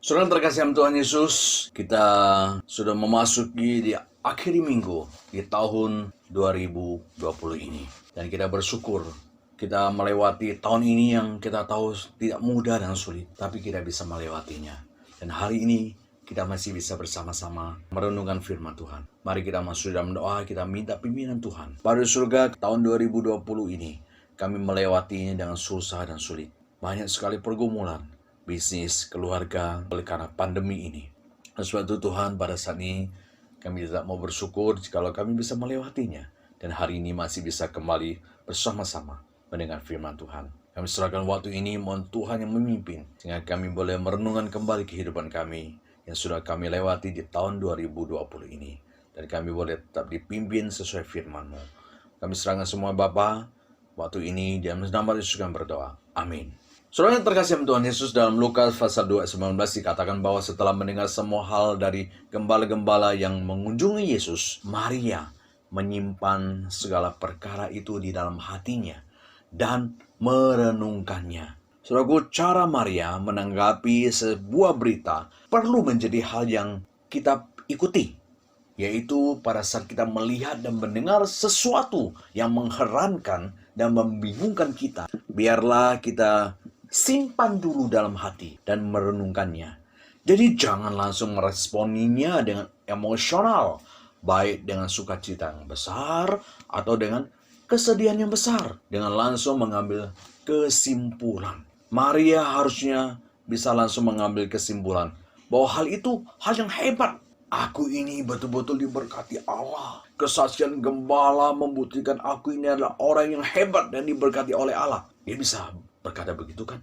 Saudara terkasih dalam Tuhan Yesus, kita sudah memasuki di akhir minggu di tahun 2020 ini. Dan kita bersyukur kita melewati tahun ini yang kita tahu tidak mudah dan sulit, tapi kita bisa melewatinya. Dan hari ini kita masih bisa bersama-sama merenungkan firman Tuhan. Mari kita masuk dalam doa, kita minta pimpinan Tuhan. Pada surga tahun 2020 ini, kami melewatinya dengan susah dan sulit. Banyak sekali pergumulan, bisnis, keluarga, oleh karena pandemi ini. Dan sebab itu Tuhan, pada saat ini kami tidak mau bersyukur jikalau kami bisa melewatinya. Dan hari ini masih bisa kembali bersama-sama mendengar firman Tuhan. Kami serahkan waktu ini, mohon Tuhan yang memimpin, sehingga kami boleh merenungkan kembali kehidupan kami yang sudah kami lewati di tahun 2020 ini. Dan kami boleh tetap dipimpin sesuai firman-Mu. Kami serahkan semua Bapa, waktu ini di dalam nama Yesus kami berdoa. Amin. Saudara yang terkasih Tuhan Yesus, dalam Lukas pasal 2 ayat 19 dikatakan bahwa setelah mendengar semua hal dari gembala-gembala yang mengunjungi Yesus, Maria menyimpan segala perkara itu di dalam hatinya dan merenungkannya. Saudaraku, cara Maria menanggapi sebuah berita perlu menjadi hal yang kita ikuti, yaitu pada saat kita melihat dan mendengar sesuatu yang mengherankan dan membingungkan kita, biarlah kita simpan dulu dalam hati dan merenungkannya. Jadi jangan langsung meresponinya dengan emosional, baik dengan sukacita yang besar atau dengan kesedihan yang besar, dengan langsung mengambil kesimpulan. Maria harusnya bisa langsung mengambil kesimpulan bahwa hal itu hal yang hebat. Aku ini betul-betul diberkati Allah. Kesaksian gembala membuktikan aku ini adalah orang yang hebat dan diberkati oleh Allah. Dia bisa berkata begitu kan?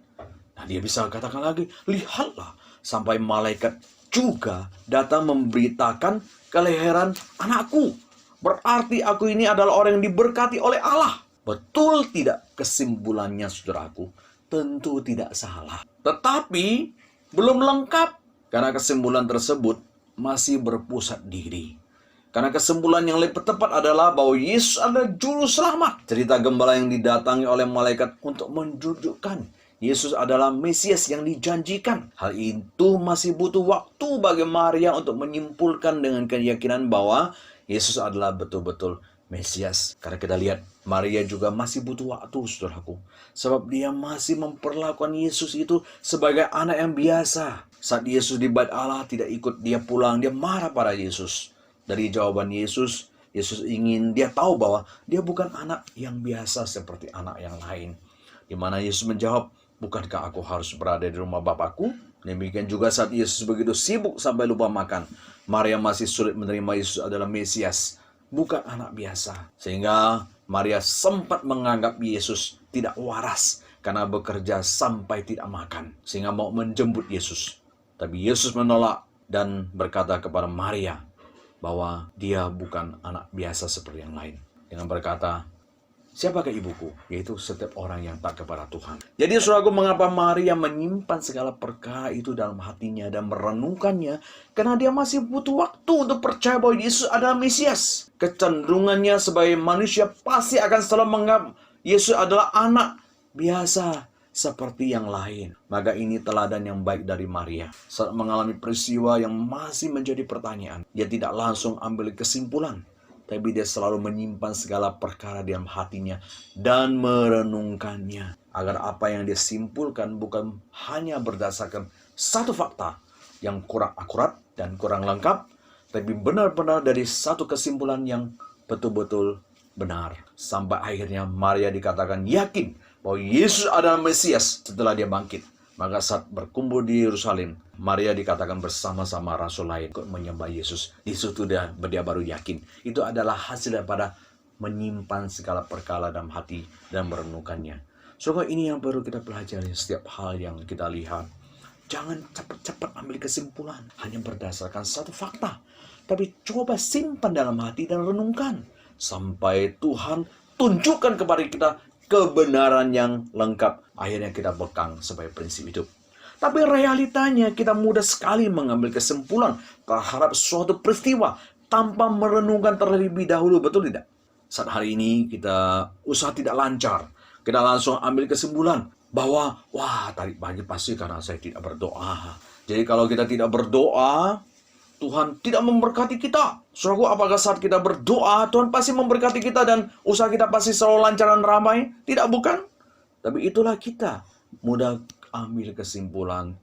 Nah, dia bisa katakan lagi, lihatlah, sampai malaikat juga datang memberitakan kelahiran anakku. Berarti aku ini adalah orang yang diberkati oleh Allah. Betul tidak kesimpulannya, saudaraku? Tentu tidak salah. Tetapi belum lengkap, karena kesimpulan tersebut masih berpusat diri. Karena kesimpulan yang lebih tepat adalah bahwa Yesus adalah juru selamat. Cerita gembala yang didatangi oleh malaikat untuk menunjukkan Yesus adalah Mesias yang dijanjikan. Hal itu masih butuh waktu bagi Maria untuk menyimpulkan dengan keyakinan bahwa Yesus adalah betul-betul Mesias. Karena kita lihat Maria juga masih butuh waktu, saudaraku. Sebab dia masih memperlakukan Yesus itu sebagai anak yang biasa. Saat Yesus di bait Allah tidak ikut dia pulang, dia marah pada Yesus. Dari jawaban Yesus, Yesus ingin dia tahu bahwa dia bukan anak yang biasa seperti anak yang lain. Di mana Yesus menjawab, bukankah aku harus berada di rumah Bapakku? Demikian juga saat Yesus begitu sibuk sampai lupa makan, Maria masih sulit menerima Yesus adalah Mesias, bukan anak biasa. Sehingga Maria sempat menganggap Yesus tidak waras karena bekerja sampai tidak makan, sehingga mau menjemput Yesus. Tapi Yesus menolak dan berkata kepada Maria bahwa dia bukan anak biasa seperti yang lain. Dengan berkata, siapakah ibuku? Yaitu setiap orang yang taat kepada Tuhan. Jadi saudaraku, mengapa Maria menyimpan segala perkara itu dalam hatinya dan merenungkannya? Karena dia masih butuh waktu untuk percaya bahwa Yesus adalah Mesias. Kecenderungannya sebagai manusia pasti akan selalu menganggap Yesus adalah anak biasa seperti yang lain. Maka ini teladan yang baik dari Maria. Saat mengalami peristiwa yang masih menjadi pertanyaan, dia tidak langsung ambil kesimpulan, tapi dia selalu menyimpan segala perkara dalam hatinya dan merenungkannya. Agar apa yang dia simpulkan bukan hanya berdasarkan satu fakta yang kurang akurat dan kurang lengkap, tapi benar-benar dari satu kesimpulan yang betul-betul benar. Sampai akhirnya Maria dikatakan yakin bahwa Yesus adalah Mesias setelah dia bangkit. Maka saat berkumpul di Yerusalem, Maria dikatakan bersama-sama rasul lain ikut menyembah Yesus. Di situ dia baru yakin. Itu adalah hasil daripada menyimpan segala perkara dalam hati dan merenungkannya. Soalnya ini yang perlu kita pelajari setiap hal yang kita lihat. Jangan cepat-cepat ambil kesimpulan hanya berdasarkan satu fakta. Tapi coba simpan dalam hati dan renungkan. Sampai Tuhan tunjukkan kepada kita kebenaran yang lengkap. Akhirnya kita pegang sebagai prinsip hidup. Tapi realitanya kita mudah sekali mengambil kesimpulan terhadap suatu peristiwa tanpa merenungkan terlebih dahulu, betul tidak? Saat hari ini kita usaha tidak lancar, kita langsung ambil kesimpulan bahwa wah tadi pagi pasti karena saya tidak berdoa, Jadi kalau kita tidak berdoa, Tuhan tidak memberkati kita. Saudaraku, apakah saat kita berdoa, Tuhan pasti memberkati kita dan usaha kita pasti selalu lancar dan ramai? Tidak, bukan. Tapi itulah kita mudah ambil kesimpulan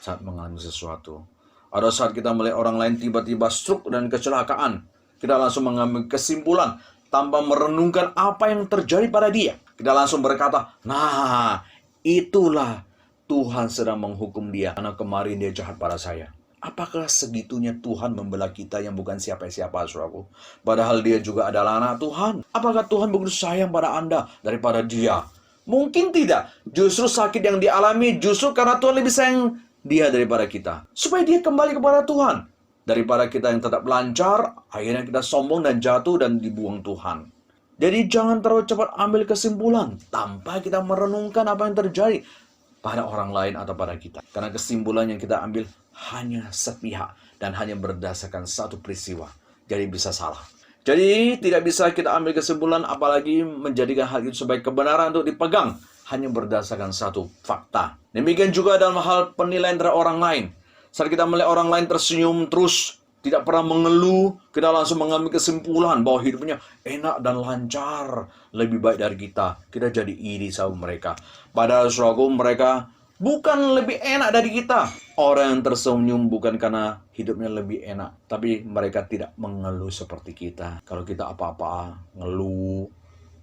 saat mengalami sesuatu. Ada saat kita melihat orang lain tiba-tiba stroke dan kecelakaan. Kita langsung mengambil kesimpulan tanpa merenungkan apa yang terjadi pada dia. Kita langsung berkata, nah, itulah Tuhan sedang menghukum dia karena kemarin dia jahat pada saya. Apakah segitunya Tuhan membela kita yang bukan siapa-siapa, saudaraku? Padahal dia juga adalah anak Tuhan. Apakah Tuhan begitu sayang pada Anda daripada dia? Mungkin tidak. Justru sakit yang dialami justru karena Tuhan lebih sayang dia daripada kita. Supaya dia kembali kepada Tuhan. Daripada kita yang tetap lancar, akhirnya kita sombong dan jatuh dan dibuang Tuhan. Jadi jangan terlalu cepat ambil kesimpulan tanpa kita merenungkan apa yang terjadi pada orang lain atau pada kita. Karena kesimpulan yang kita ambil hanya sepihak dan hanya berdasarkan satu peristiwa. Jadi bisa salah. Jadi tidak bisa kita ambil kesimpulan apalagi menjadikan hal itu sebagai kebenaran untuk dipegang hanya berdasarkan satu fakta. Demikian juga dalam hal penilaian terhadap orang lain. Saat kita melihat orang lain tersenyum terus, tidak pernah mengeluh, kita langsung mengambil kesimpulan bahwa hidupnya enak dan lancar, lebih baik dari kita. Kita jadi iri sama mereka. Padahal saudaraku, mereka bukan lebih enak dari kita. Orang yang tersenyum bukan karena hidupnya lebih enak, tapi mereka tidak mengeluh seperti kita. Kalau kita apa-apa ngeluh,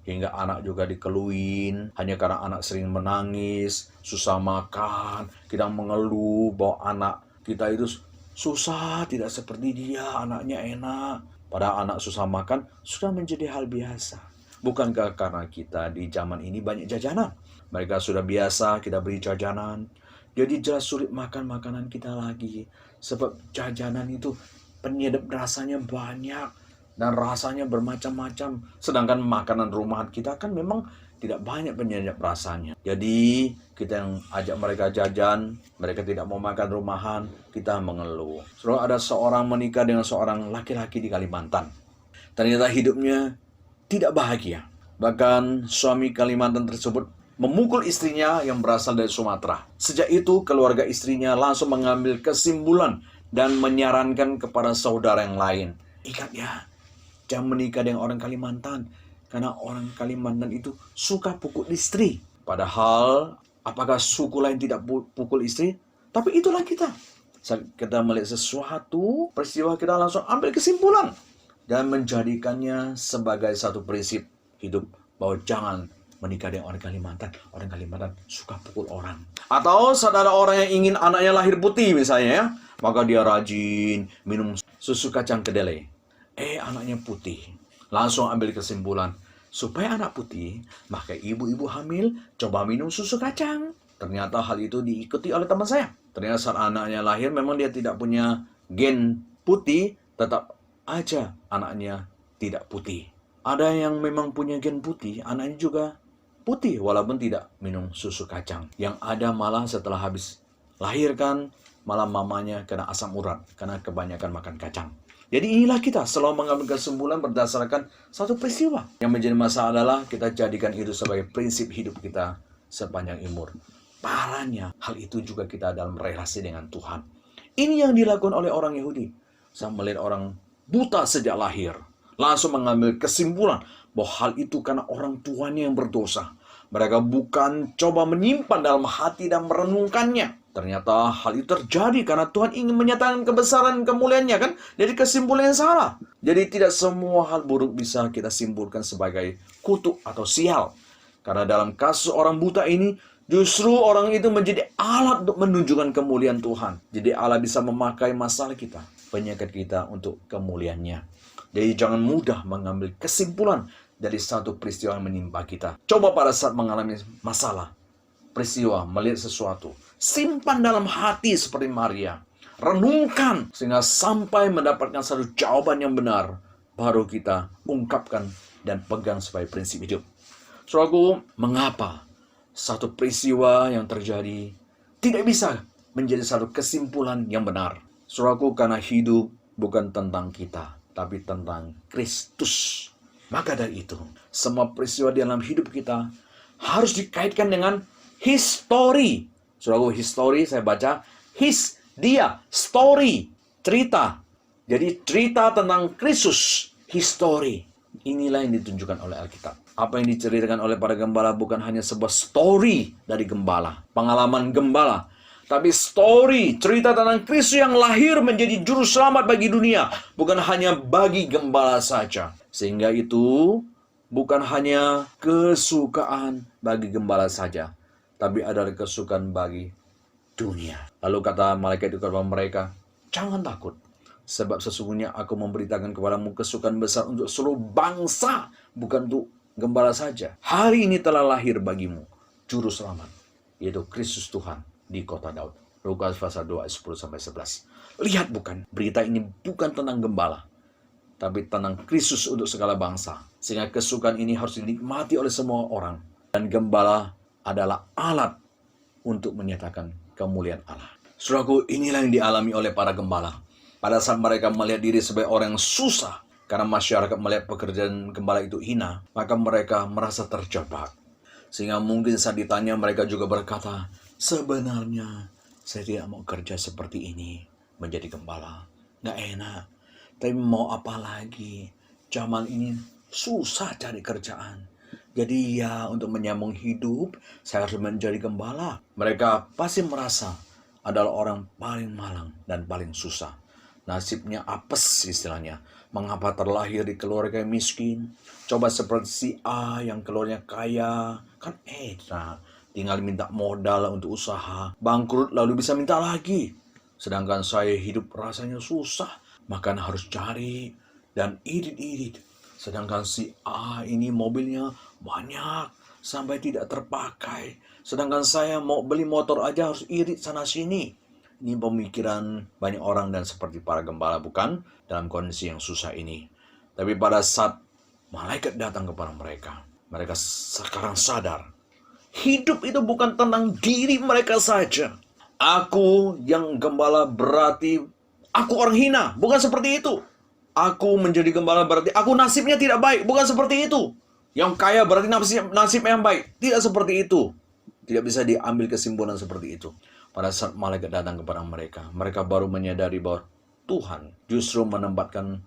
hingga anak juga dikeluhin, hanya karena anak sering menangis, susah makan, kita mengeluh bahwa anak kita itu susah, tidak seperti dia, anaknya enak. Padahal anak susah makan sudah menjadi hal biasa. Bukankah karena kita di zaman ini banyak jajanan? Mereka sudah biasa kita beri jajanan. Jadi jelas sulit makan makanan kita lagi. Sebab jajanan itu penyedap rasanya banyak. Dan rasanya bermacam-macam. Sedangkan makanan rumahan kita kan memang tidak banyak penyedap rasanya. Jadi kita yang ajak mereka jajan, mereka tidak mau makan rumahan, kita mengeluh. Setelah ada seorang menikah dengan seorang laki-laki di Kalimantan. Ternyata hidupnya tidak bahagia. Bahkan suami Kalimantan tersebut memukul istrinya yang berasal dari Sumatera. Sejak itu keluarga istrinya langsung mengambil kesimpulan dan menyarankan kepada saudara yang lain. Ikat ya, jangan menikah dengan orang Kalimantan. Karena orang Kalimantan itu suka pukul istri. Padahal, apakah suku lain tidak pukul istri? Tapi itulah kita. Saat kita melihat sesuatu, peristiwa kita langsung ambil kesimpulan. Dan menjadikannya sebagai satu prinsip hidup. Bahwa jangan menikah dengan orang Kalimantan. Orang Kalimantan suka pukul orang. Atau saat ada orang yang ingin anaknya lahir putih misalnya ya. Maka dia rajin minum susu kacang kedelai. Anaknya putih. Langsung ambil kesimpulan, supaya anak putih, maka ibu-ibu hamil coba minum susu kacang. Ternyata hal itu diikuti oleh teman saya. Ternyata saat anaknya lahir, memang dia tidak punya gen putih, tetap aja anaknya tidak putih. Ada yang memang punya gen putih, anaknya juga putih, walaupun tidak minum susu kacang. Yang ada malah setelah habis lahirkan, malah mamanya kena asam urat, karena kebanyakan makan kacang. Jadi inilah kita selalu mengambil kesimpulan berdasarkan satu peristiwa. Yang menjadi masalah adalah kita jadikan itu sebagai prinsip hidup kita sepanjang umur. Parahnya, hal itu juga kita dalam relasi dengan Tuhan. Ini yang dilakukan oleh orang Yahudi. Saya melihat orang buta sejak lahir. Langsung mengambil kesimpulan bahwa hal itu karena orang tuanya yang berdosa. Mereka bukan coba menyimpan dalam hati dan merenungkannya. Ternyata hal itu terjadi karena Tuhan ingin menyatakan kebesaran kemuliaannya kan. Jadi kesimpulan yang salah. Jadi tidak semua hal buruk bisa kita simpulkan sebagai kutuk atau sial. Karena dalam kasus orang buta ini, justru orang itu menjadi alat untuk menunjukkan kemuliaan Tuhan. Jadi Allah bisa memakai masalah kita, penyakit kita untuk kemuliaannya. Jadi jangan mudah mengambil kesimpulan dari satu peristiwa yang menimpa kita. Coba pada saat mengalami masalah, peristiwa, melihat sesuatu, simpan dalam hati seperti Maria. Renungkan sehingga sampai mendapatkan satu jawaban yang benar. Baru kita ungkapkan dan pegang sebagai prinsip hidup. Saudaraku, mengapa satu peristiwa yang terjadi tidak bisa menjadi satu kesimpulan yang benar? Saudaraku, karena hidup bukan tentang kita, tapi tentang Kristus. Maka dari itu, semua peristiwa di dalam hidup kita harus dikaitkan dengan history. Saudaraku, history saya baca, his Dia, story, cerita. Jadi cerita tentang Kristus, history. Inilah yang ditunjukkan oleh Alkitab. Apa yang diceritakan oleh para gembala bukan hanya sebuah story dari gembala, pengalaman gembala, tapi story, cerita tentang Kristus yang lahir menjadi juru selamat bagi dunia, bukan hanya bagi gembala saja. Sehingga itu bukan hanya kesukaan bagi gembala saja, tapi adalah kesukaan bagi dunia. Lalu kata malaikat itu kepada mereka, jangan takut, sebab sesungguhnya aku memberitakan kepadamu kesukaan besar untuk seluruh bangsa, bukan untuk gembala saja. Hari ini telah lahir bagimu juru selamat, yaitu Kristus Tuhan di kota Daud. Lukas pasal 2 ayat 10-11. Lihat bukan, berita ini bukan tentang gembala, tapi tentang Kristus untuk segala bangsa. Sehingga kesukaan ini harus dinikmati oleh semua orang. Dan gembala adalah alat untuk menyatakan kemuliaan Allah. Saudaraku, inilah yang dialami oleh para gembala. Pada saat mereka melihat diri sebagai orang yang susah, karena masyarakat melihat pekerjaan gembala itu hina, maka mereka merasa terjebak. Sehingga mungkin saat ditanya mereka juga berkata, sebenarnya saya tidak mau kerja seperti ini, menjadi gembala. Nggak enak. Tapi mau apa lagi? Zaman ini susah cari kerjaan. Jadi ya untuk menyambung hidup, saya harus menjadi gembala. Mereka pasti merasa adalah orang paling malang dan paling susah. Nasibnya apes istilahnya. Mengapa terlahir di keluarga yang miskin? Coba seperti si A yang keluarnya kaya. Kan enak. Tinggal minta modal untuk usaha. Bangkrut lalu bisa minta lagi. Sedangkan saya hidup rasanya susah. Makan harus cari dan irit-irit. Sedangkan si A ini mobilnya banyak sampai tidak terpakai. Sedangkan saya mau beli motor aja harus irit sana sini. Ini pemikiran banyak orang dan seperti para gembala bukan dalam kondisi yang susah ini. Tapi pada saat malaikat datang kepada mereka, mereka sekarang sadar. Hidup itu bukan tentang diri mereka saja. Aku yang gembala berarti aku orang hina. Bukan seperti itu. Aku menjadi gembala berarti aku nasibnya tidak baik. Bukan seperti itu. Yang kaya berarti nasib yang baik. Tidak seperti itu. Tidak bisa diambil kesimpulan seperti itu. Pada saat malaikat datang kepada mereka, mereka baru menyadari bahwa Tuhan justru menempatkan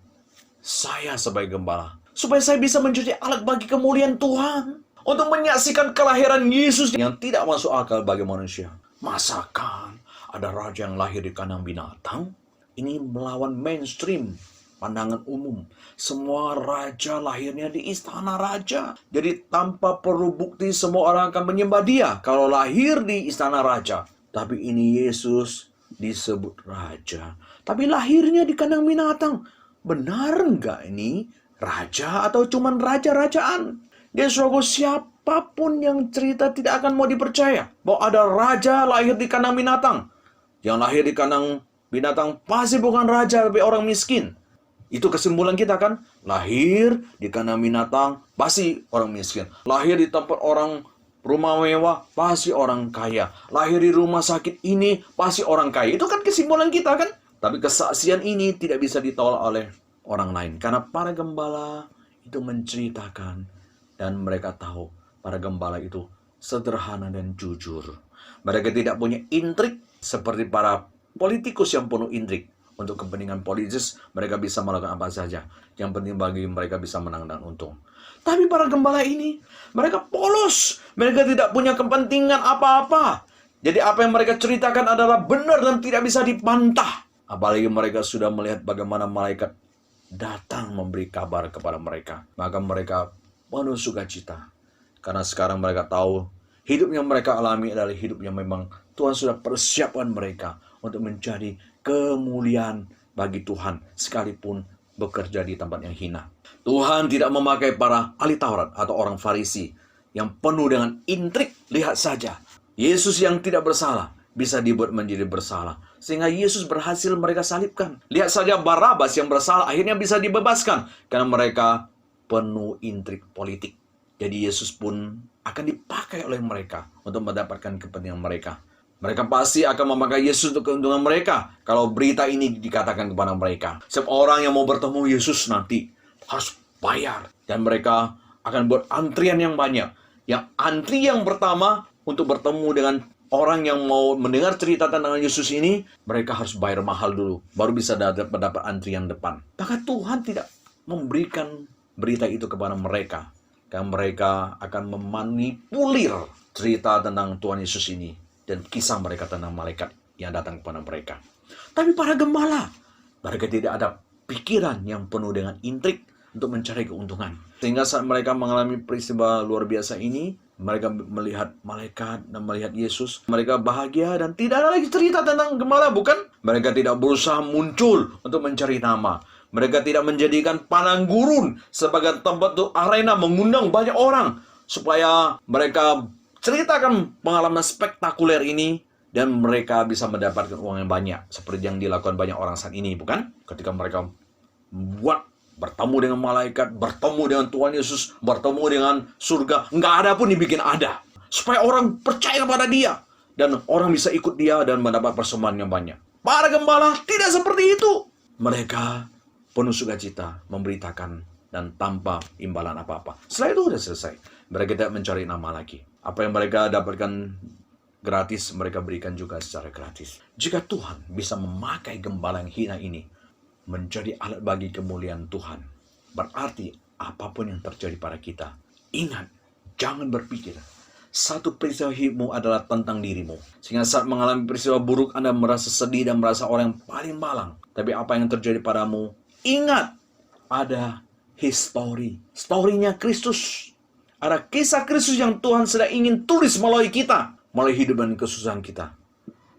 saya sebagai gembala. Supaya saya bisa menjadi alat bagi kemuliaan Tuhan. Untuk menyaksikan kelahiran Yesus yang tidak masuk akal bagi manusia. Masakan ada raja yang lahir di kandang binatang? Ini melawan mainstream, pandangan umum. Semua raja lahirnya di istana raja. Jadi tanpa perlu bukti semua orang akan menyembah dia kalau lahir di istana raja. Tapi ini Yesus disebut raja. Tapi lahirnya di kandang binatang. Benar nggak ini raja atau cuman raja-rajaan? Dia suruh siapapun yang cerita tidak akan mau dipercaya. Bahwa ada raja lahir di kandang binatang. Yang lahir di kandang binatang pasti bukan raja tapi orang miskin. Itu kesimpulan kita kan. Lahir di kandang binatang pasti orang miskin. Lahir di tempat orang rumah mewah, pasti orang kaya. Lahir di rumah sakit ini, pasti orang kaya. Itu kan kesimpulan kita kan? Tapi kesaksian ini tidak bisa ditolak oleh orang lain. Karena para gembala itu menceritakan. Dan mereka tahu, para gembala itu sederhana dan jujur. Mereka tidak punya intrik seperti para politikus yang penuh intrik. Untuk kepentingan politis, mereka bisa melakukan apa saja. Yang penting bagi mereka bisa menang dan untung. Tapi para gembala ini, mereka polos. Mereka tidak punya kepentingan apa-apa. Jadi apa yang mereka ceritakan adalah benar dan tidak bisa dibantah. Apalagi mereka sudah melihat bagaimana malaikat datang memberi kabar kepada mereka. Maka mereka penuh sukacita. Karena sekarang mereka tahu hidup yang mereka alami adalah hidup yang memang Tuhan sudah persiapkan mereka untuk menjadi kemuliaan bagi Tuhan sekalipun bekerja di tempat yang hina. Tuhan tidak memakai para ahli Taurat atau orang Farisi yang penuh dengan intrik. Lihat saja, Yesus yang tidak bersalah bisa dibuat menjadi bersalah. Sehingga Yesus berhasil mereka salibkan. Lihat saja Barabas yang bersalah akhirnya bisa dibebaskan. Karena mereka penuh intrik politik. Jadi Yesus pun akan dipakai oleh mereka untuk mendapatkan kepentingan mereka. Mereka pasti akan memakai Yesus untuk keuntungan mereka. Kalau berita ini dikatakan kepada mereka. Setiap orang yang mau bertemu Yesus nanti harus bayar. Dan mereka akan buat antrian yang banyak. Yang antri yang pertama untuk bertemu dengan orang yang mau mendengar cerita tentang Yesus ini, mereka harus bayar mahal dulu, baru bisa dapat antrian depan. Maka Tuhan tidak memberikan berita itu kepada mereka, karena mereka akan memanipulir cerita tentang Tuhan Yesus ini dan kisah mereka tentang malaikat yang datang kepada mereka. Tapi para gembala, mereka tidak ada pikiran yang penuh dengan intrik untuk mencari keuntungan. Sehingga saat mereka mengalami peristiwa luar biasa ini, mereka melihat malaikat dan melihat Yesus, mereka bahagia dan tidak ada lagi cerita tentang gembala, bukan? Mereka tidak berusaha muncul untuk mencari nama. Mereka tidak menjadikan padang gurun sebagai tempat untuk arena mengundang banyak orang supaya mereka ceritakan pengalaman spektakuler ini dan mereka bisa mendapatkan uang yang banyak seperti yang dilakukan banyak orang saat ini, bukan? Ketika mereka bertemu dengan malaikat, bertemu dengan Tuhan Yesus, bertemu dengan surga, nggak ada pun dibikin ada. Supaya orang percaya kepada dia. Dan orang bisa ikut dia dan mendapat persembahan yang banyak. Para gembala tidak seperti itu. Mereka penuh sukacita memberitakan dan tanpa imbalan apa-apa. Setelah itu sudah selesai. Mereka tidak mencari nama lagi. Apa yang mereka dapatkan gratis, mereka berikan juga secara gratis. Jika Tuhan bisa memakai gembala yang hina ini menjadi alat bagi kemuliaan Tuhan, berarti apapun yang terjadi pada kita, ingat, jangan berpikir satu peristiwa hidupmu adalah tentang dirimu. Sehingga saat mengalami peristiwa buruk, Anda merasa sedih dan merasa orang yang paling malang. Tapi apa yang terjadi padamu, ingat, ada story-nya Kristus. Ada kisah Kristus yang Tuhan sedang ingin tulis melalui kita, melalui hidup dan kesusahan kita.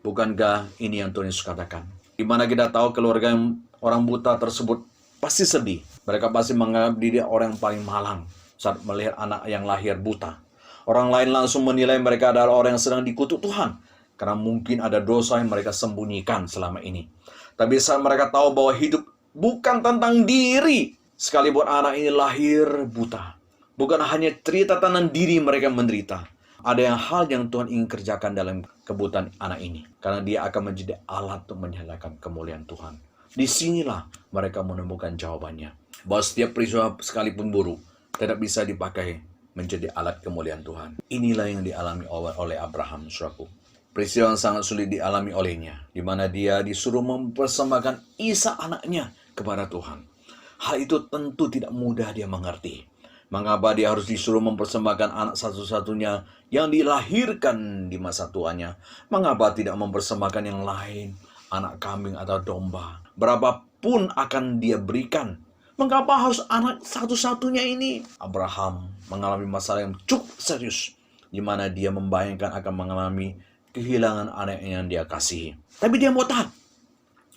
Bukankah ini yang Tuhan Yesus katakan? Di mana kita tahu keluarga yang orang buta tersebut pasti sedih. Mereka pasti menganggap dia orang yang paling malang saat melihat anak yang lahir buta. Orang lain langsung menilai mereka adalah orang yang sedang dikutuk Tuhan, karena mungkin ada dosa yang mereka sembunyikan selama ini. Tapi saat mereka tahu bahwa hidup bukan tentang diri, sekalipun anak ini lahir buta, bukan hanya cerita tentang diri mereka menderita. Ada hal yang Tuhan ingin kerjakan dalam kebutaan anak ini, karena dia akan menjadi alat untuk menyalakan kemuliaan Tuhan. Disinilah mereka menemukan jawabannya, bahwa setiap peristiwa sekalipun buruk tidak bisa dipakai menjadi alat kemuliaan Tuhan. Inilah yang dialami oleh Abraham, saudaraku. Peristiwa yang sangat sulit dialami olehnya, di mana dia disuruh mempersembahkan Ishak anaknya kepada Tuhan. Hal itu tentu tidak mudah dia mengerti. Mengapa dia harus disuruh mempersembahkan anak satu-satunya yang dilahirkan di masa tuanya? Mengapa tidak mempersembahkan yang lain, anak kambing atau domba? Berapapun akan dia berikan. Mengapa harus anak satu-satunya ini? Abraham mengalami masalah yang cukup serius, di mana dia membayangkan akan mengalami kehilangan anak yang dia kasihi. Tapi dia mau tahan.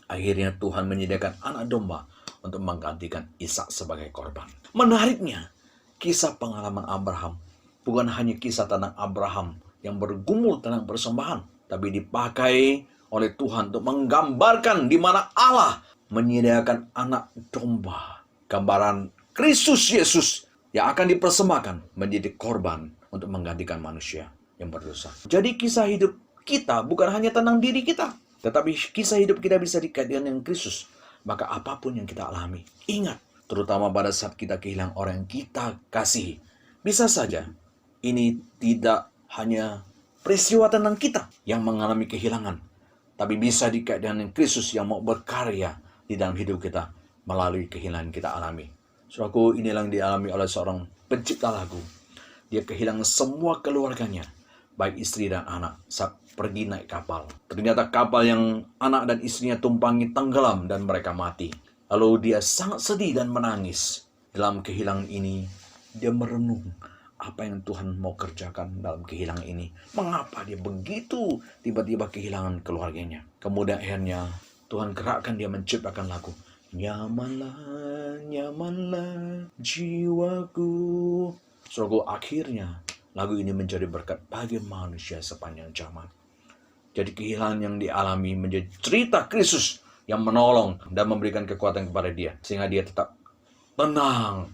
Akhirnya Tuhan menyediakan anak domba untuk menggantikan Ishak sebagai korban. Menariknya, kisah pengalaman Abraham bukan hanya kisah tentang Abraham yang bergumul tentang persembahan, tapi dipakai oleh Tuhan untuk menggambarkan di mana Allah menyediakan anak domba, gambaran Kristus Yesus yang akan dipersembahkan menjadi korban untuk menggantikan manusia yang berdosa. Jadi kisah hidup kita bukan hanya tentang diri kita, tetapi kisah hidup kita bisa dikaitkan dengan Kristus. Maka apapun yang kita alami, ingat, terutama pada saat kita kehilangan orang yang kita kasihi. Bisa saja ini tidak hanya peristiwa tentang kita yang mengalami kehilangan, tapi bisa dikaitkan dengan Kristus yang mau berkarya di dalam hidup kita melalui kehilangan kita alami. Saudaraku, inilah yang dialami oleh seorang pencipta lagu. Dia kehilangan semua keluarganya, baik istri dan anak, saat pergi naik kapal. Ternyata kapal yang anak dan istrinya tumpangi tenggelam dan mereka mati. Lalu dia sangat sedih dan menangis. Dalam kehilangan ini, dia merenung apa yang Tuhan mau kerjakan dalam kehilangan ini. Mengapa dia begitu tiba-tiba kehilangan keluarganya. Kemudian akhirnya Tuhan gerakkan dia menciptakan lagu. Nyamanlah, nyamanlah jiwaku. Saudaraku, akhirnya lagu ini menjadi berkat bagi manusia sepanjang zaman. Jadi kehilangan yang dialami menjadi cerita Kristus yang menolong dan memberikan kekuatan kepada dia, sehingga dia tetap tenang,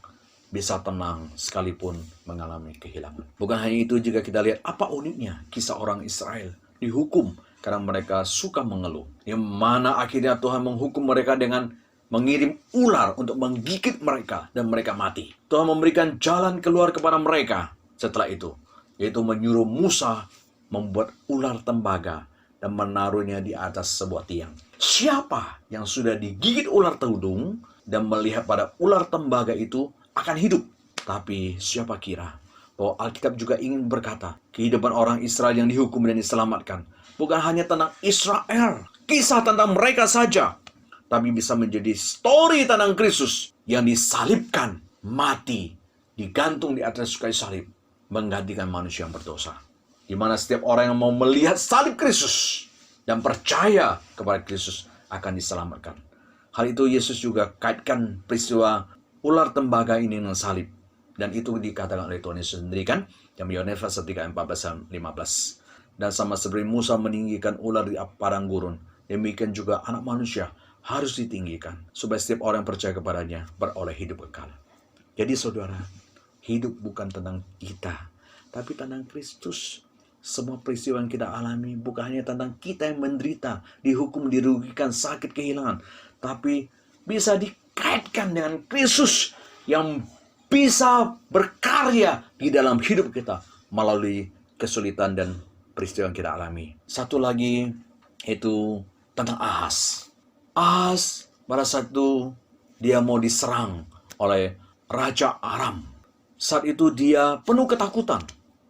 bisa tenang sekalipun mengalami kehilangan. Bukan hanya itu, juga kita lihat apa uniknya kisah orang Israel dihukum karena mereka suka mengeluh. Yang mana akhirnya Tuhan menghukum mereka dengan mengirim ular untuk menggigit mereka dan mereka mati. Tuhan memberikan jalan keluar kepada mereka setelah itu, yaitu menyuruh Musa membuat ular tembaga dan menaruhnya di atas sebuah tiang. Siapa yang sudah digigit ular tudung dan melihat pada ular tembaga itu akan hidup. Tapi siapa kira bahwa Alkitab juga ingin berkata, kehidupan orang Israel yang dihukum dan diselamatkan bukan hanya tentang Israel, kisah tentang mereka saja, tapi bisa menjadi story tentang Kristus yang disalibkan, mati, digantung di atas kayu salib, menggantikan manusia yang berdosa. Di mana setiap orang yang mau melihat salib Kristus dan percaya kepada Kristus akan diselamatkan. Hal itu Yesus juga kaitkan peristiwa ular tembaga ini dengan salib. Dan itu dikatakan oleh Tuhan Yesus sendiri kan, yang Yohanes pasal 3, 14, 15. Dan sama seperti Musa meninggikan ular di padang gurun, demikian juga anak manusia harus ditinggikan, supaya setiap orang yang percaya kepadanya beroleh hidup kekal. Jadi saudara, hidup bukan tentang kita, tapi tentang Kristus. Semua peristiwa yang kita alami bukan hanya tentang kita yang menderita, dihukum, dirugikan, sakit, kehilangan, tapi bisa dikaitkan dengan Kristus yang bisa berkarya di dalam hidup kita melalui kesulitan dan peristiwa yang kita alami. Satu lagi itu tentang Ahaz. Ahaz pada saat itu dia mau diserang oleh Raja Aram. Saat itu dia penuh ketakutan.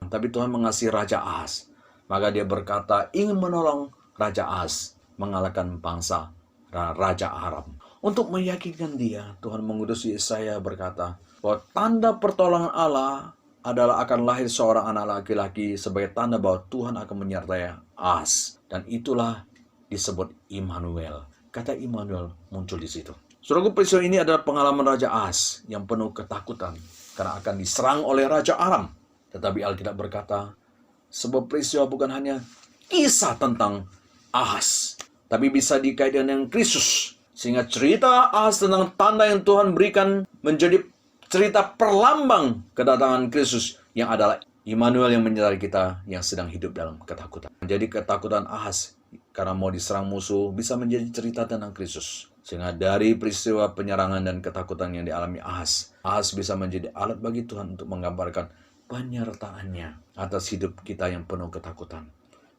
Tapi Tuhan mengasihi Raja Ahaz. Maka dia berkata ingin menolong Raja Ahaz mengalahkan bangsa Raja Aram. Untuk meyakinkan dia, Tuhan mengutus Yesaya berkata bahwa tanda pertolongan Allah adalah akan lahir seorang anak laki-laki sebagai tanda bahwa Tuhan akan menyertai Ahaz. Dan itulah disebut Immanuel. Kata Immanuel muncul di situ. Saudaraku, peristiwa ini adalah pengalaman Raja Ahaz yang penuh ketakutan karena akan diserang oleh Raja Aram. Tetapi Alkitab berkata, sebuah peristiwa bukan hanya kisah tentang Ahaz, tapi bisa dikaitkan dengan Kristus. Sehingga cerita Ahaz tentang tanda yang Tuhan berikan menjadi cerita perlambang kedatangan Kristus yang adalah Immanuel yang menyertai kita yang sedang hidup dalam ketakutan. Jadi ketakutan Ahaz karena mau diserang musuh bisa menjadi cerita tentang Kristus. Sehingga dari peristiwa penyerangan dan ketakutan yang dialami Ahaz bisa menjadi alat bagi Tuhan untuk menggambarkan penyertaannya atas hidup kita yang penuh ketakutan.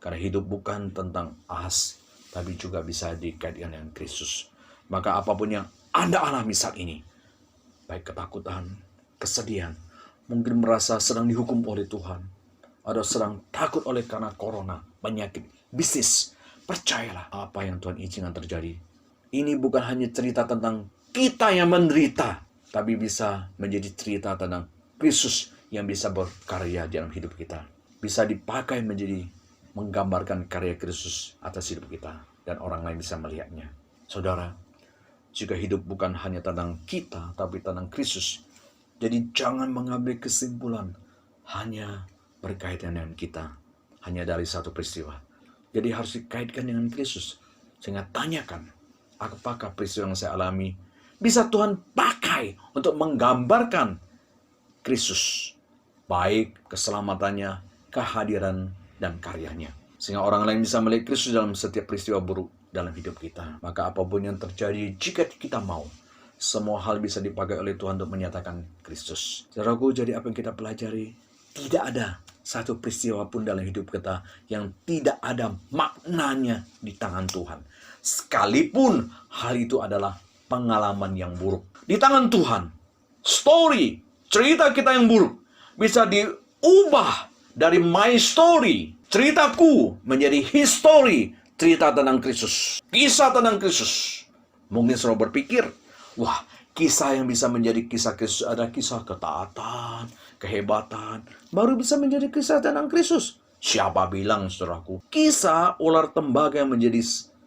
Karena hidup bukan tentang Ahaz, tapi juga bisa dikaitkan dengan Kristus. Maka apapun yang Anda alami saat ini, baik ketakutan, kesedihan, mungkin merasa sedang dihukum oleh Tuhan, atau sedang takut oleh karena corona, penyakit, bisnis, percayalah apa yang Tuhan izinkan terjadi. Ini bukan hanya cerita tentang kita yang menderita, tapi bisa menjadi cerita tentang Kristus yang bisa berkarya dalam hidup kita. Bisa dipakai menjadi menggambarkan karya Kristus atas hidup kita, dan orang lain bisa melihatnya. Saudara, jika hidup bukan hanya tentang kita, tapi tentang Kristus, jadi jangan mengambil kesimpulan hanya berkaitan dengan kita, hanya dari satu peristiwa. Jadi harus dikaitkan dengan Kristus. Sehingga tanyakan, apakah peristiwa yang saya alami bisa Tuhan pakai untuk menggambarkan Kristus, baik keselamatannya, kehadiran, dan karyanya. Sehingga orang lain bisa melihat Kristus dalam setiap peristiwa buruk dalam hidup kita. Maka apapun yang terjadi, jika kita mau, semua hal bisa dipakai oleh Tuhan untuk menyatakan Kristus. Saudaraku, jadi apa yang kita pelajari? Tidak ada satu peristiwa pun dalam hidup kita yang tidak ada maknanya di tangan Tuhan. Sekalipun hal itu adalah pengalaman yang buruk. Di tangan Tuhan, story, cerita kita yang buruk bisa diubah dari my story, ceritaku, menjadi history, cerita tentang Kristus, kisah tentang Kristus. Mungkin saudara berpikir, wah, kisah yang bisa menjadi kisah Kristus adalah kisah ketaatan, kehebatan, baru bisa menjadi kisah tentang Kristus. Siapa bilang, saudaraku, kisah ular tembaga yang menjadi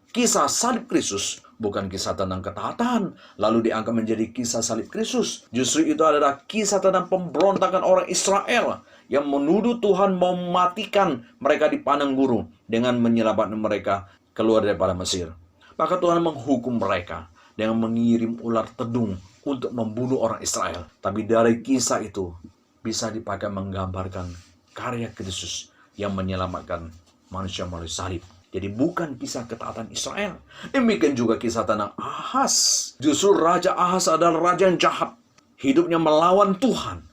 kisah salib Kristus bukan kisah tentang ketaatan, lalu dianggap menjadi kisah salib Kristus. Justru itu adalah kisah tentang pemberontakan orang Israel yang menuduh Tuhan mau mematikan mereka di padang gurun dengan menyelamatkan mereka keluar daripada Mesir. Maka Tuhan menghukum mereka dengan mengirim ular tedung untuk membunuh orang Israel. Tapi dari kisah itu bisa dipakai menggambarkan karya Kristus yang menyelamatkan manusia melalui salib. Jadi bukan kisah ketaatan Israel. Demikian juga kisah tentang Ahaz. Justru Raja Ahaz adalah raja yang jahat. Hidupnya melawan Tuhan.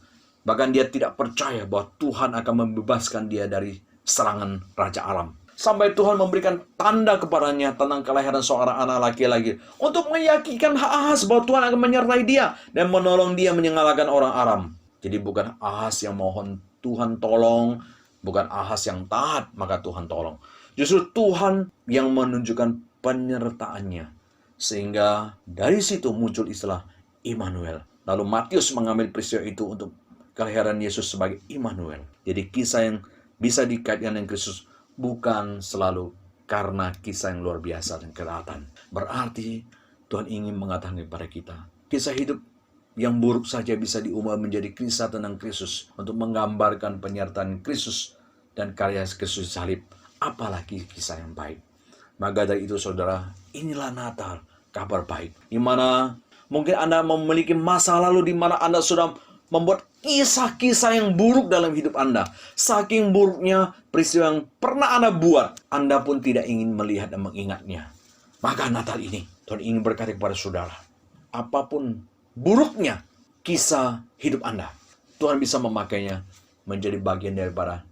Bahkan dia tidak percaya bahwa Tuhan akan membebaskan dia dari serangan Raja Aram. Sampai Tuhan memberikan tanda kepadanya tentang kelahiran seorang anak laki-laki untuk meyakinkan Ahaz bahwa Tuhan akan menyertai dia dan menolong dia mengalahkan orang Aram. Jadi bukan Ahaz yang mohon Tuhan tolong, bukan Ahaz yang taat maka Tuhan tolong. Justru Tuhan yang menunjukkan penyertaannya. Sehingga dari situ muncul istilah Immanuel. Lalu Matius mengambil peristiwa itu untuk kelahiran Yesus sebagai Immanuel. Jadi kisah yang bisa dikaitkan dengan Kristus bukan selalu karena kisah yang luar biasa dan kelihatan. Berarti Tuhan ingin mengatakan kepada kita, kisah hidup yang buruk saja bisa diubah menjadi kisah tentang Kristus untuk menggambarkan penyertaan Kristus dan karya Kristus salib. Apalagi kisah yang baik. Maka dari itu saudara, inilah Natal, kabar baik. Di mana mungkin Anda memiliki masa lalu di mana Anda sudah membuat kisah-kisah yang buruk dalam hidup Anda. Saking buruknya peristiwa yang pernah Anda buat, Anda pun tidak ingin melihat dan mengingatnya. Maka Natal ini, Tuhan ingin berkata kepada saudara, apapun buruknya kisah hidup Anda, Tuhan bisa memakainya menjadi bagian daripada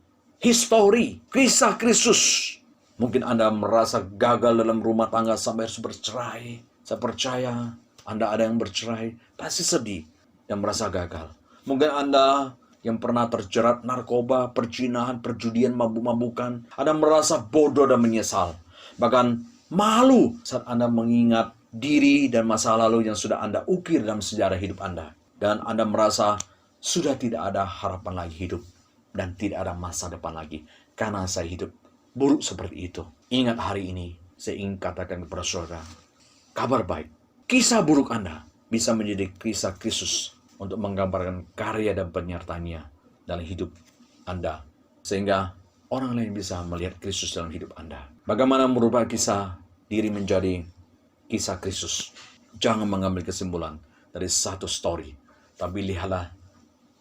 histori, kisah Kristus. Mungkin Anda merasa gagal dalam rumah tangga sampai harus bercerai. Saya percaya Anda ada yang bercerai, pasti sedih dan merasa gagal. Mungkin Anda yang pernah terjerat narkoba, perjinahan, perjudian, mabuk-mabukan, Anda merasa bodoh dan menyesal. Bahkan malu saat Anda mengingat diri dan masa lalu yang sudah Anda ukir dalam sejarah hidup Anda. Dan Anda merasa sudah tidak ada harapan lagi hidup. Dan tidak ada masa depan lagi. Karena saya hidup buruk seperti itu. Ingat hari ini, saya ingin katakan kepada saudara, kabar baik. Kisah buruk Anda bisa menjadi kisah Kristus untuk menggambarkan karya dan penyertaannya dalam hidup Anda. Sehingga orang lain bisa melihat Kristus dalam hidup Anda. Bagaimana merubah kisah diri menjadi kisah Kristus? Jangan mengambil kesimpulan dari satu story. Tapi lihatlah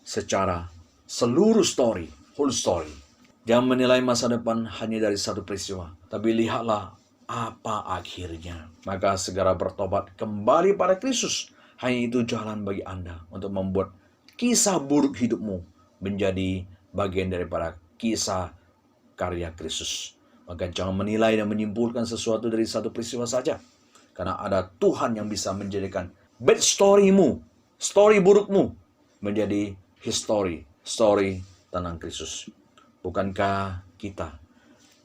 secara seluruh story, whole story. Jangan menilai masa depan hanya dari satu peristiwa. Tapi lihatlah apa akhirnya. Maka segera bertobat kembali pada Kristus. Hanya itu jalan bagi Anda untuk membuat kisah buruk hidupmu menjadi bagian daripada kisah karya Kristus. Maka jangan menilai dan menyimpulkan sesuatu dari satu peristiwa saja. Karena ada Tuhan yang bisa menjadikan bad story-mu, story burukmu, menjadi story tentang Kristus. Bukankah kita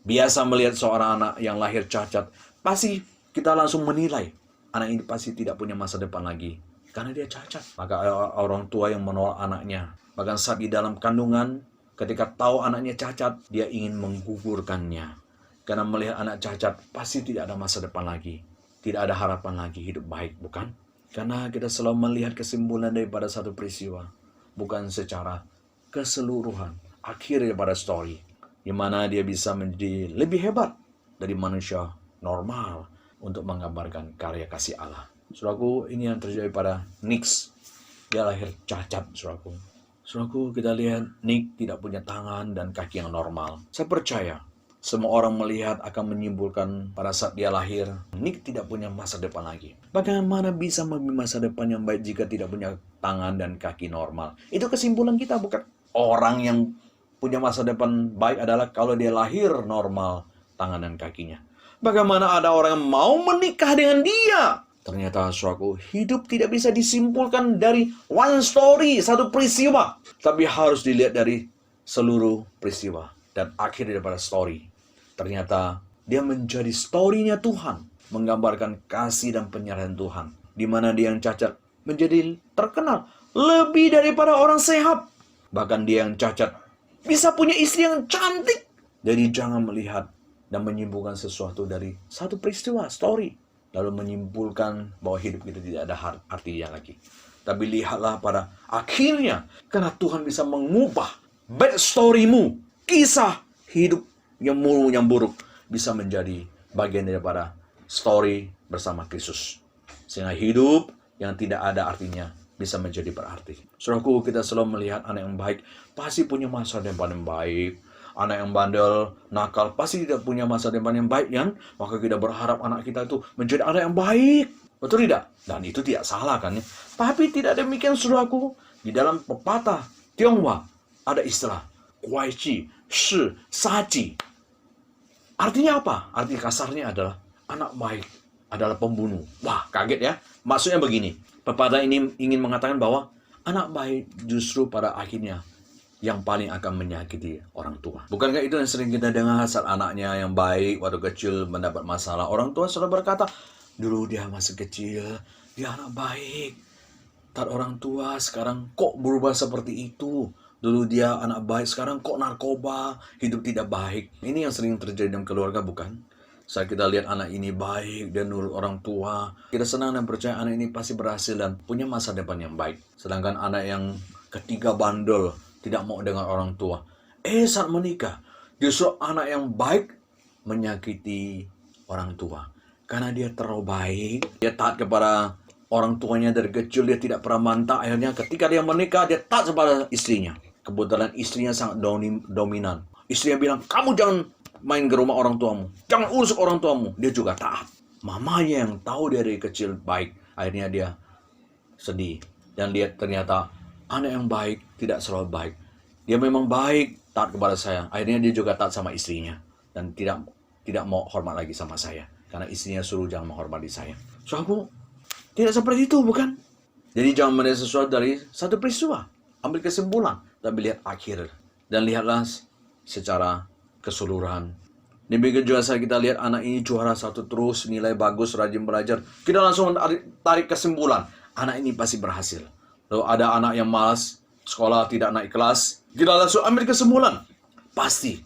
biasa melihat seorang anak yang lahir cacat, pasti kita langsung menilai anak ini pasti tidak punya masa depan lagi karena dia cacat. Maka orang tua yang menolak anaknya, bahkan saat di dalam kandungan, ketika tahu anaknya cacat, dia ingin menggugurkannya. Karena melihat anak cacat pasti tidak ada masa depan lagi, tidak ada harapan lagi hidup baik, bukan? Karena kita selalu melihat kesimpulan daripada satu peristiwa, bukan secara keseluruhan. Akhir daripada story, di mana dia bisa menjadi lebih hebat dari manusia normal untuk menggambarkan karya kasih Allah. Saudaraku, ini yang terjadi pada Nick. Dia lahir cacat, saudaraku. Saudaraku, kita lihat Nick tidak punya tangan dan kaki yang normal. Saya percaya semua orang melihat akan menyimpulkan pada saat dia lahir, Nick tidak punya masa depan lagi. Bagaimana bisa memiliki masa depan yang baik jika tidak punya tangan dan kaki normal? Itu kesimpulan kita, bukan orang yang punya masa depan baik adalah kalau dia lahir normal tangan dan kakinya. Bagaimana ada orang yang mau menikah dengan dia? Ternyata saudaraku, hidup tidak bisa disimpulkan dari one story, satu peristiwa. Tapi harus dilihat dari seluruh peristiwa dan akhir daripada story. Ternyata dia menjadi story-nya Tuhan, menggambarkan kasih dan penyerahan Tuhan. Di mana dia yang cacat menjadi terkenal lebih daripada orang sehat. Bahkan dia yang cacat bisa punya istri yang cantik. Jadi jangan melihat dan menyimpulkan sesuatu dari satu peristiwa, story. Lalu menyimpulkan bahwa hidup kita tidak ada artinya lagi. Tapi lihatlah pada akhirnya. Karena Tuhan bisa mengubah bad story-mu. Kisah hidup yang buruk bisa menjadi bagian daripada story bersama Kristus. Sehingga hidup yang tidak ada artinya bisa menjadi berarti. Saudaraku, kita selalu melihat anak yang baik pasti punya masa depan yang baik. Anak yang bandel, nakal, pasti tidak punya masa depan yang baik, kan? Maka kita berharap anak kita itu menjadi anak yang baik. Betul tidak? Dan itu tidak salah, kan? Tapi tidak demikian, saudaraku. Di dalam pepatah Tionghoa ada istilah Kuai Chi, shi, saji. Artinya apa? Arti kasarnya adalah anak baik adalah pembunuh. Wah, kaget ya. Maksudnya begini, pepatah ini ingin mengatakan bahwa anak baik justru pada akhirnya yang paling akan menyakiti orang tua. Bukankah itu yang sering kita dengar saat anaknya yang baik waktu kecil mendapat masalah? Orang tua selalu berkata, dulu dia masih kecil, dia anak baik. Tat orang tua sekarang kok berubah seperti itu? Dulu dia anak baik, sekarang kok narkoba, hidup tidak baik. Ini yang sering terjadi dalam keluarga, bukan? Saat kita lihat anak ini baik dan nurut orang tua, kita senang dan percaya anak ini pasti berhasil dan punya masa depan yang baik. Sedangkan anak yang ketiga bandel, tidak mau dengan orang tua. Saat menikah, justru anak yang baik menyakiti orang tua. Karena dia terlalu baik, dia taat kepada orang tuanya dari kecil, dia tidak pernah mantap. Akhirnya ketika dia menikah, dia taat kepada istrinya. Kebetulan istrinya sangat dominan. Istrinya bilang, kamu jangan main ke rumah orang tuamu. Jangan urus orang tuamu. Dia juga taat. Mamanya yang tahu dia dari kecil baik. Akhirnya dia sedih. Dan lihat ternyata anak yang baik tidak selalu baik. Dia memang baik, taat kepada saya. Akhirnya dia juga taat sama istrinya. Dan tidak mau hormat lagi sama saya. Karena istrinya suruh jangan menghormati saya. Saudaraku, tidak seperti itu, bukan? Jadi jangan melihat sesuatu dari satu peristiwa. Ambil kesimpulan. Tapi lihat akhir. Dan lihatlah secara keseluruhan. Demikian juga saat kita lihat anak ini juara satu terus, nilai bagus, rajin belajar. Kita langsung tarik kesimpulan. Anak ini pasti berhasil. Lalu ada anak yang malas, sekolah tidak naik kelas. Kita langsung ambil kesimpulan. Pasti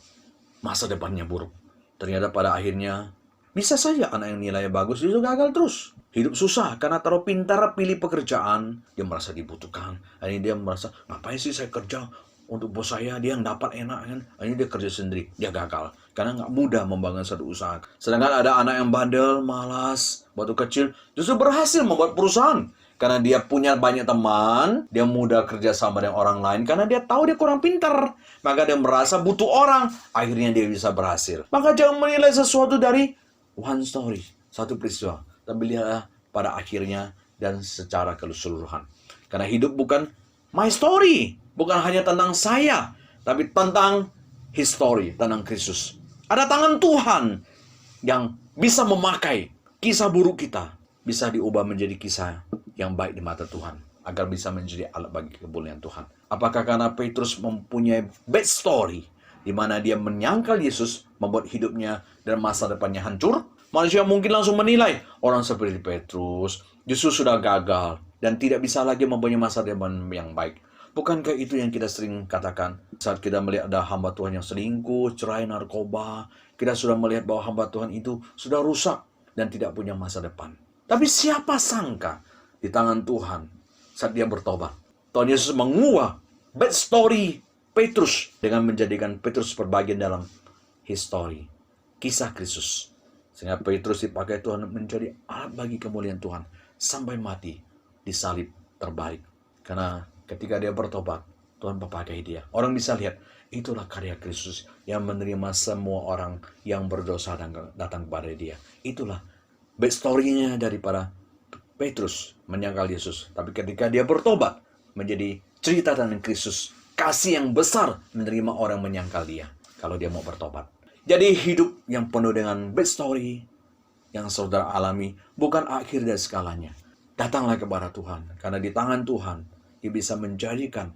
masa depannya buruk. Ternyata pada akhirnya, bisa saja anak yang nilainya bagus itu gagal terus. Hidup susah karena terlalu pintar pilih pekerjaan. Dia merasa dibutuhkan. Akhirnya dia merasa, ngapain sih saya kerja untuk bos saya, dia yang dapat enak kan. Akhirnya dia kerja sendiri, dia gagal. Karena nggak mudah membangun satu usaha. Sedangkan ada anak yang bandel, malas, waktu kecil, justru berhasil membuat perusahaan. Karena dia punya banyak teman, dia mudah kerja sama dengan orang lain. Karena dia tahu dia kurang pintar. Maka dia merasa butuh orang. Akhirnya dia bisa berhasil. Maka jangan menilai sesuatu dari one story, satu peristiwa. Tapi lihatlah pada akhirnya dan secara keseluruhan. Karena hidup bukan my story. Bukan hanya tentang saya. Tapi tentang history, tentang Kristus. Ada tangan Tuhan yang bisa memakai kisah buruk kita. Bisa diubah menjadi kisah yang baik di mata Tuhan. Agar bisa menjadi alat bagi kemuliaan Tuhan. Apakah karena Petrus mempunyai bad story, di mana dia menyangkal Yesus, membuat hidupnya dan masa depannya hancur? Manusia mungkin langsung menilai, orang seperti Petrus justru sudah gagal dan tidak bisa lagi mempunyai masa depan yang baik. Bukankah itu yang kita sering katakan saat kita melihat ada hamba Tuhan yang selingkuh, cerai, narkoba? Kita sudah melihat bahwa hamba Tuhan itu sudah rusak dan tidak punya masa depan. Tapi siapa sangka di tangan Tuhan saat dia bertobat, Tuhan Yesus mengubah bad story Petrus dengan menjadikan Petrus berbagian dalam history, kisah Kristus. Sehingga Petrus dipakai Tuhan menjadi alat bagi kemuliaan Tuhan sampai mati disalib terbalik. Karena ketika dia bertobat, Tuhan memakai dia. Orang bisa lihat, itulah karya Kristus yang menerima semua orang yang berdosa dan datang kepada dia. Itulah bad story-nya daripada Petrus menyangkal Yesus. Tapi ketika dia bertobat, menjadi cerita tentang Kristus. Kasih yang besar menerima orang menyangkal dia. Kalau dia mau bertobat. Jadi hidup yang penuh dengan bad story yang saudara alami bukan akhir dari segalanya. Datanglah kepada Tuhan. Karena di tangan Tuhan, dia bisa menjadikan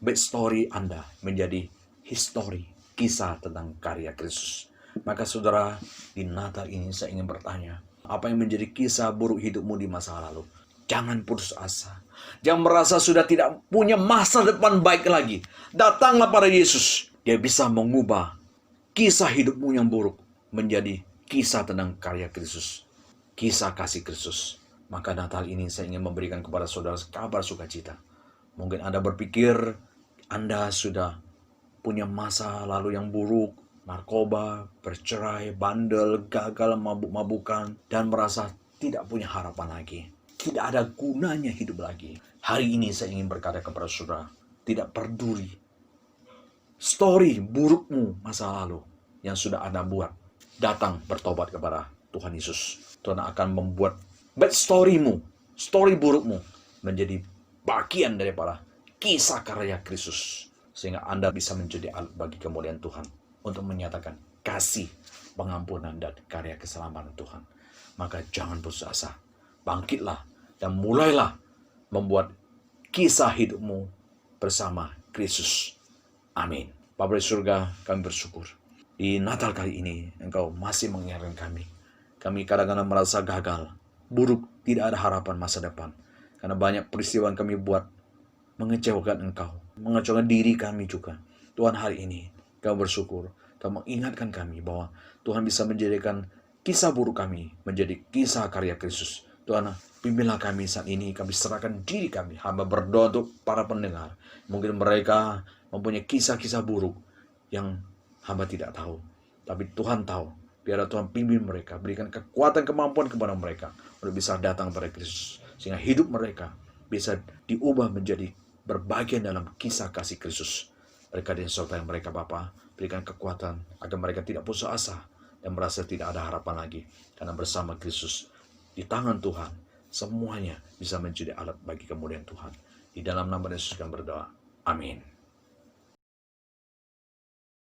bad story Anda menjadi history, kisah tentang karya Kristus. Maka saudara, di Natal ini saya ingin bertanya, apa yang menjadi kisah buruk hidupmu di masa lalu? Jangan putus asa. Jangan merasa sudah tidak punya masa depan baik lagi. Datanglah pada Yesus. Dia bisa mengubah kisah hidupmu yang buruk menjadi kisah tentang karya Kristus. Kisah kasih Kristus. Maka Natal ini saya ingin memberikan kepada saudara kabar sukacita. Mungkin Anda berpikir Anda sudah punya masa lalu yang buruk. Narkoba, bercerai, bandel, gagal, mabuk-mabukan. Dan merasa tidak punya harapan lagi. Tidak ada gunanya hidup lagi. Hari ini saya ingin berkata kepada saudara. Tidak peduli story burukmu masa lalu yang sudah Anda buat. Datang bertobat kepada Tuhan Yesus. Tuhan akan membuat bad storymu, story burukmu menjadi bagian daripada kisah karya Kristus. sehingga Anda bisa menjadi alat bagi kemuliaan Tuhan untuk menyatakan kasih, pengampunan, dan karya keselamatan Tuhan. Maka jangan putus asa, bangkitlah dan mulailah membuat kisah hidupmu bersama Kristus. Amin. Bapa di surga, kami bersyukur. Di Natal kali ini, Engkau masih mengingatkan kami. Kami kadang-kadang merasa gagal, buruk, tidak ada harapan masa depan. Karena banyak peristiwa yang kami buat mengecewakan Engkau, mengecewakan diri kami juga. Tuhan, hari ini kami bersyukur, Kau mengingatkan kami bahwa Tuhan bisa menjadikan kisah buruk kami menjadi kisah karya Kristus. Tuhan, pimpinlah kami saat ini, kami serahkan diri kami. Hamba berdoa untuk para pendengar. Mungkin mereka mempunyai kisah-kisah buruk yang hamba tidak tahu. Tapi Tuhan tahu. Biarlah Tuhan pimpin mereka, berikan kekuatan, kemampuan kepada mereka untuk bisa datang pada Kristus. Sehingga hidup mereka bisa diubah menjadi berbagian dalam kisah kasih Kristus. Mereka disertai mereka Bapa, berikan kekuatan agar mereka tidak putus asa dan merasa tidak ada harapan lagi. Karena bersama Kristus, di tangan Tuhan, semuanya bisa menjadi alat bagi kemuliaan Tuhan. Di dalam nama Yesus kami berdoa. Amin.